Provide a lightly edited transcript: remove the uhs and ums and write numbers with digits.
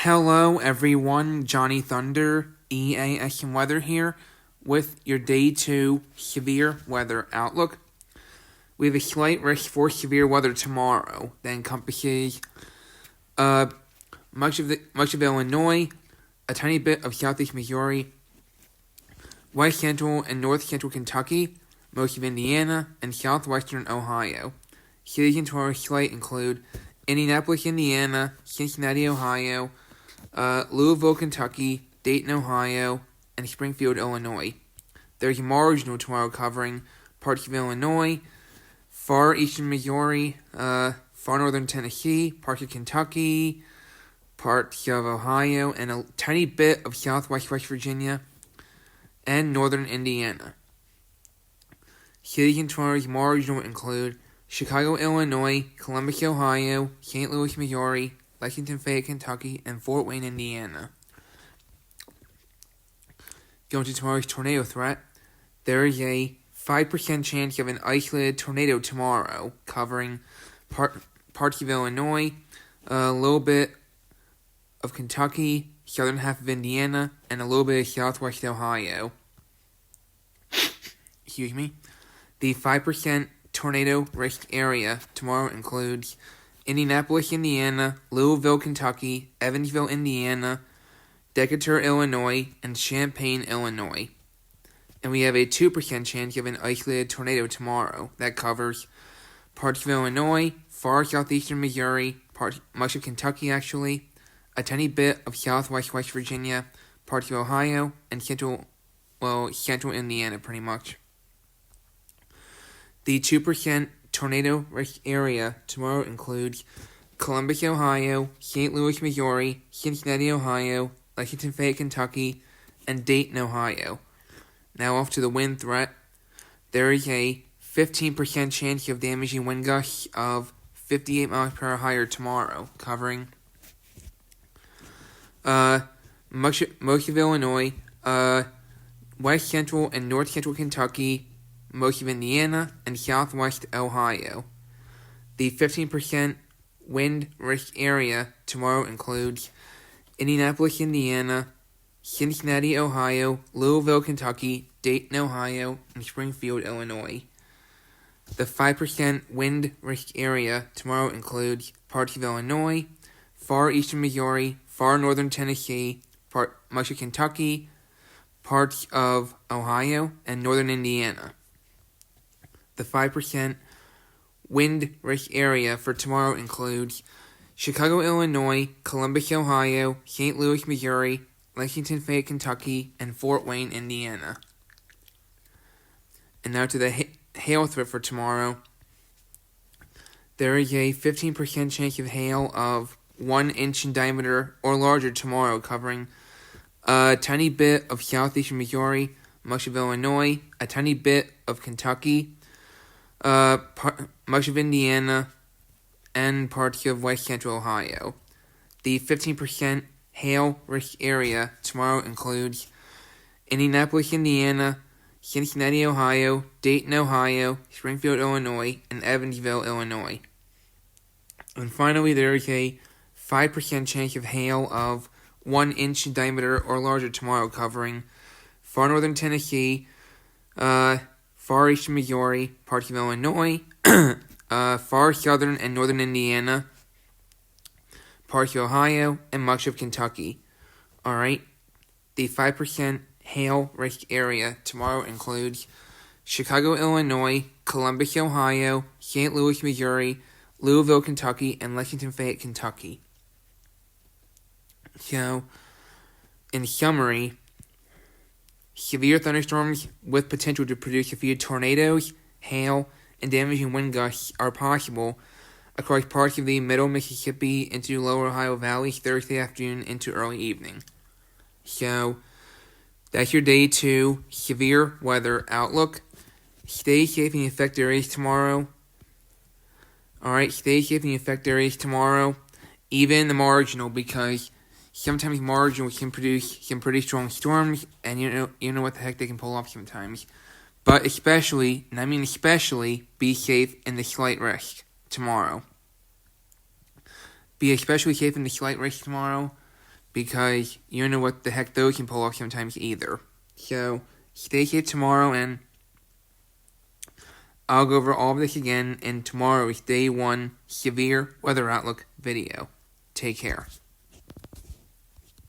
Hello everyone, Johnny Thunder, EAS&Weather here with your Day 2 severe weather outlook. We have a slight risk for severe weather tomorrow that encompasses much of Illinois, a tiny bit of southeast Missouri, west central and north central Kentucky, most of Indiana, and southwestern Ohio. Cities in tomorrow's slate include Indianapolis, Indiana, Cincinnati, Ohio, Louisville, Kentucky, Dayton, Ohio, and Springfield, Illinois. There's a marginal tomorrow covering parts of Illinois, far eastern Missouri, far northern Tennessee, parts of Kentucky, parts of Ohio, and a tiny bit of southwest West Virginia, and northern Indiana. Cities in tomorrow's marginal include Chicago, Illinois, Columbus, Ohio, St. Louis, Missouri, Lexington, Fayette, Kentucky, and Fort Wayne, Indiana. Going to tomorrow's tornado threat, there is a 5% chance of an isolated tornado tomorrow, covering parts of Illinois, a little bit of Kentucky, southern half of Indiana, and a little bit of southwest Ohio. Excuse me. The 5% tornado risk area tomorrow includes Indianapolis, Indiana, Louisville, Kentucky, Evansville, Indiana, Decatur, Illinois, and Champaign, Illinois. And we have a 2% chance of an isolated tornado tomorrow that covers parts of Illinois, far southeastern Missouri, much of Kentucky actually, a tiny bit of southwest West Virginia, parts of Ohio, and central Indiana pretty much. The 2% tornado risk area tomorrow includes Columbus, Ohio, St. Louis, Missouri, Cincinnati, Ohio, Lexington, Fayette, Kentucky, and Dayton, Ohio. Now off to the wind threat. There is a 15% chance of damaging wind gusts of 58 miles per hour higher tomorrow, covering most of Illinois, west central and north central Kentucky, most of Indiana, and southwest Ohio. The 15% wind risk area tomorrow includes Indianapolis, Indiana, Cincinnati, Ohio, Louisville, Kentucky, Dayton, Ohio, and Springfield, Illinois. The 5% wind risk area tomorrow includes parts of Illinois, far eastern Missouri, far northern Tennessee, much of Kentucky, parts of Ohio, and northern Indiana. The 5% wind risk area for tomorrow includes Chicago, Illinois, Columbus, Ohio, St. Louis, Missouri, Lexington, Fayette, Kentucky, and Fort Wayne, Indiana. And now to the hail threat for tomorrow. There is a 15% chance of hail of 1 inch in diameter or larger tomorrow, covering a tiny bit of southeastern Missouri, much of Illinois, a tiny bit of Kentucky, much of Indiana, and parts of west central Ohio. The 15% hail risk area tomorrow includes Indianapolis, Indiana, Cincinnati, Ohio, Dayton, Ohio, Springfield, Illinois, and Evansville, Illinois. And finally, there is a 5% chance of hail of 1 inch in diameter or larger tomorrow, covering far northern Tennessee, far eastern Missouri, parts of Illinois, far southern and northern Indiana, parts of Ohio, and much of Kentucky. Alright, the 5% hail risk area tomorrow includes Chicago, Illinois, Columbus, Ohio, St. Louis, Missouri, Louisville, Kentucky, and Lexington, Fayette, Kentucky. So, in summary, severe thunderstorms with potential to produce a few tornadoes, hail, and damaging wind gusts are possible across parts of the middle Mississippi into lower Ohio valleys Thursday afternoon into early evening. So, that's your Day 2 severe weather outlook. Stay safe in the affected areas tomorrow. Alright, stay safe in the affected areas tomorrow, even the marginal, because sometimes marginal can produce some pretty strong storms, and you know what the heck they can pull off sometimes. But especially, be safe in the slight risk tomorrow. Be especially safe in the slight risk tomorrow because you don't know what the heck those can pull off sometimes either. So stay safe tomorrow, and I'll go over all of this again in tomorrow's Day 1 Severe Weather Outlook video. Take care.